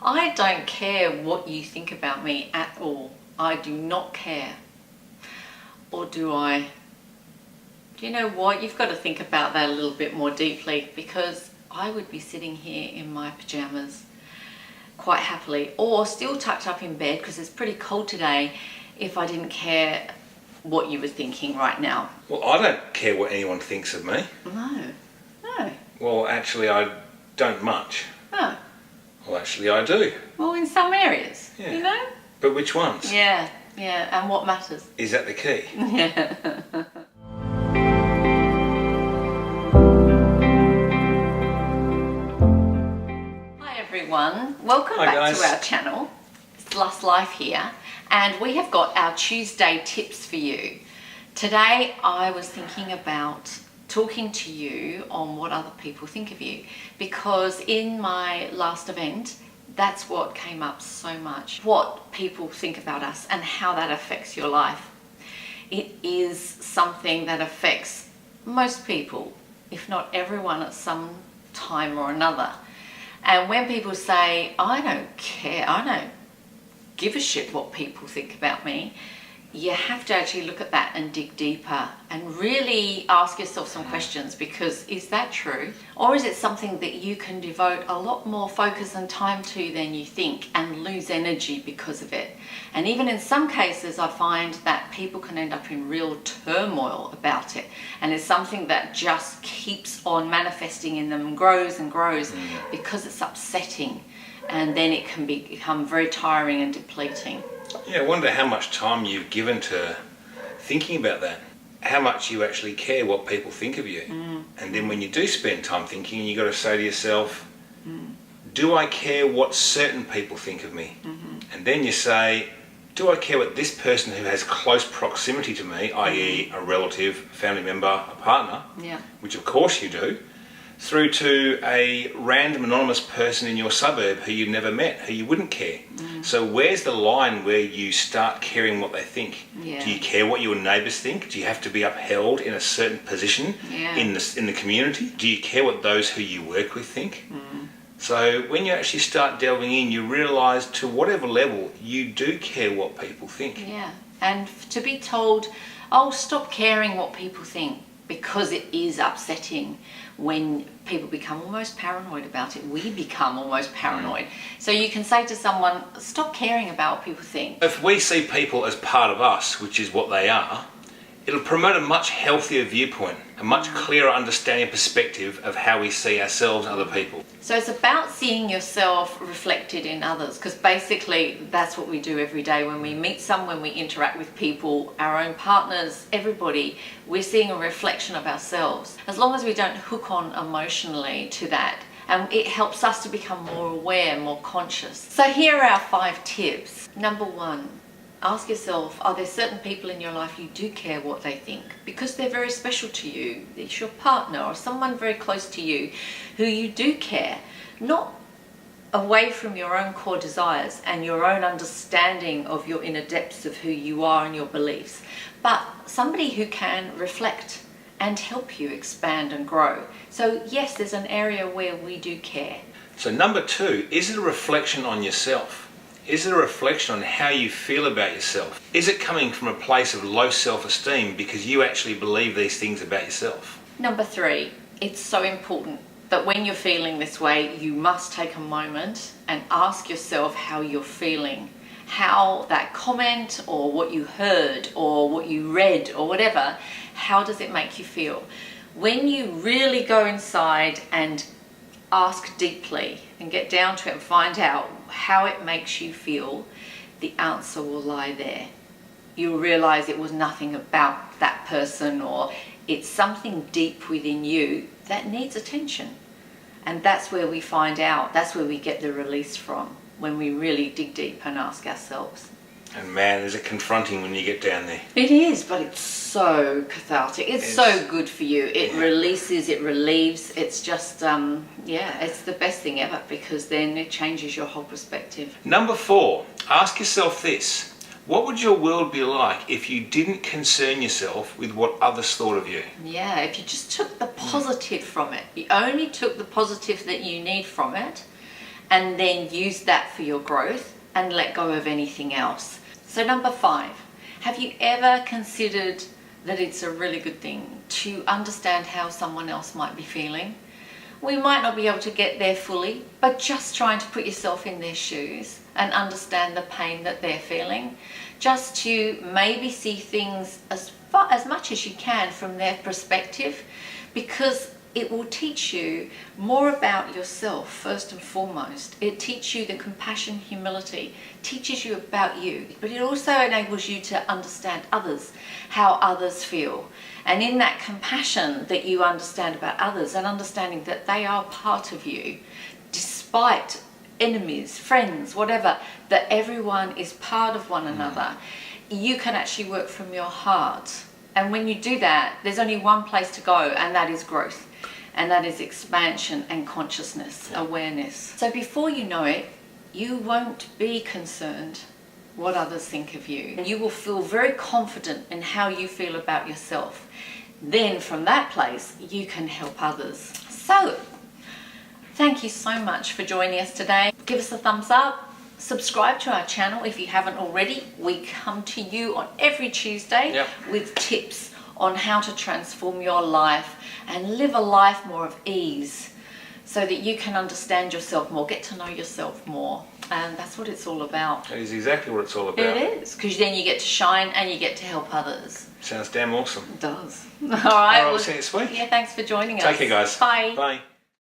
I don't care what you think about me at all. I do not care. Or do I? Do you know what? You've got to think about that a little bit more deeply, because I would be sitting here in my pajamas quite happily, or still tucked up in bed because it's pretty cold today, if I didn't care what you were thinking right now. Well, I don't care what anyone thinks of me. No. Well, actually, I don't much. No. Well, actually, I do. Well, in some areas, Yeah. you know? But which ones? Yeah, and what matters? Is that the key? Yeah. Hi everyone, welcome back guys. to our channel. It's LustLife here, and we have got our Tuesday tips for you. Today I was thinking about talking to you on what other people think of you, because in my last event, that's what came up so much. What people think about us and how that affects your life. It is something that affects most people, if not everyone, at some time or another. And when people say, I don't care, I don't give a shit what people think about me, you have to actually look at that and dig deeper and really ask yourself some questions, because is that true? Or is it something that you can devote a lot more focus and time to than you think and lose energy because of it? And even in some cases, I find that people can end up in real turmoil about it. And it's something that just keeps on manifesting in them and grows because it's upsetting. And then it can become very tiring and depleting. Yeah, I wonder how much time you've given to thinking about that. How much you actually care what people think of you. And then when you do spend time thinking, you got to say to yourself, do I care what certain people think of me? And then you say, do I care what this person who has close proximity to me, i.e. a relative, family member, a partner, which of course you do, through to a random anonymous person in your suburb who you've never met, who you wouldn't care. So where's the line where you start caring what they think? Yeah. Do you care what your neighbours think? Do you have to be upheld in a certain position in the community? Do you care what those who you work with think? So when you actually start delving in, you realise to whatever level you do care what people think. Yeah, and to be told, oh, stop caring what people think, because it is upsetting when people become almost paranoid about it. We become almost paranoid. So you can say to someone, stop caring about what people think. If we see people as part of us, which is what they are, it'll promote a much healthier viewpoint, a much clearer understanding and perspective of how we see ourselves and other people. So it's about seeing yourself reflected in others, because basically that's what we do every day when we meet someone, when we interact with people, our own partners, everybody, we're seeing a reflection of ourselves. As long as we don't hook on emotionally to that, and it helps us to become more aware, more conscious. So here are our 5 tips. Number 1, ask yourself, are there certain people in your life you do care what they think? Because they're very special to you. It's your partner or someone very close to you who you do care. Not away from your own core desires and your own understanding of your inner depths of who you are and your beliefs, but somebody who can reflect and help you expand and grow. So yes, there's an area where we do care. So number 2, is it a reflection on yourself? Is it a reflection on how you feel about yourself? Is it coming from a place of low self-esteem because you actually believe these things about yourself? Number 3, it's so important that when you're feeling this way, you must take a moment and ask yourself how you're feeling. How that comment or what you heard or what you read or whatever, how does it make you feel? When you really go inside and ask deeply and get down to it and find out how it makes you feel, the answer will lie there. You'll realize it was nothing about that person, or it's something deep within you that needs attention. And that's where we find out, that's where we get the release from, when we really dig deep and ask ourselves. And man, is it confronting when you get down there. It is, but it's so cathartic. It's so good for you. It releases, it relieves. It's just, it's the best thing ever, because then it changes your whole perspective. Number 4, ask yourself this. What would your world be like if you didn't concern yourself with what others thought of you? Yeah, if you just took the positive from it. You only took the positive that you need from it, and then use that for your growth and let go of anything else. So number 5, have you ever considered that it's a really good thing to understand how someone else might be feeling? We might not be able to get there fully, but just trying to put yourself in their shoes and understand the pain that they're feeling, just to maybe see things as much as you can from their perspective, because it will teach you more about yourself first and foremost. It teaches you the compassion, humility, teaches you about you, but it also enables you to understand others, how others feel. And in that compassion that you understand about others and understanding that they are part of you, despite enemies, friends, whatever, that everyone is part of one another, you can actually work from your heart. And when you do that, there's only one place to go, and that is growth. And that is expansion and consciousness, awareness. So before you know it, you won't be concerned what others think of you. And you will feel very confident in how you feel about yourself. Then from that place, you can help others. So, thank you so much for joining us today. Give us a thumbs up. Subscribe to our channel if you haven't already. We come to you on every Tuesday with tips on how to transform your life and live a life more of ease, so that you can understand yourself more, get to know yourself more. And that's what it's all about. That is exactly what it's all about. It is, because then you get to shine and you get to help others. Sounds damn awesome. It does. All right. We'll see you next week. Yeah, thanks for joining us. Take care, guys. Bye. Bye.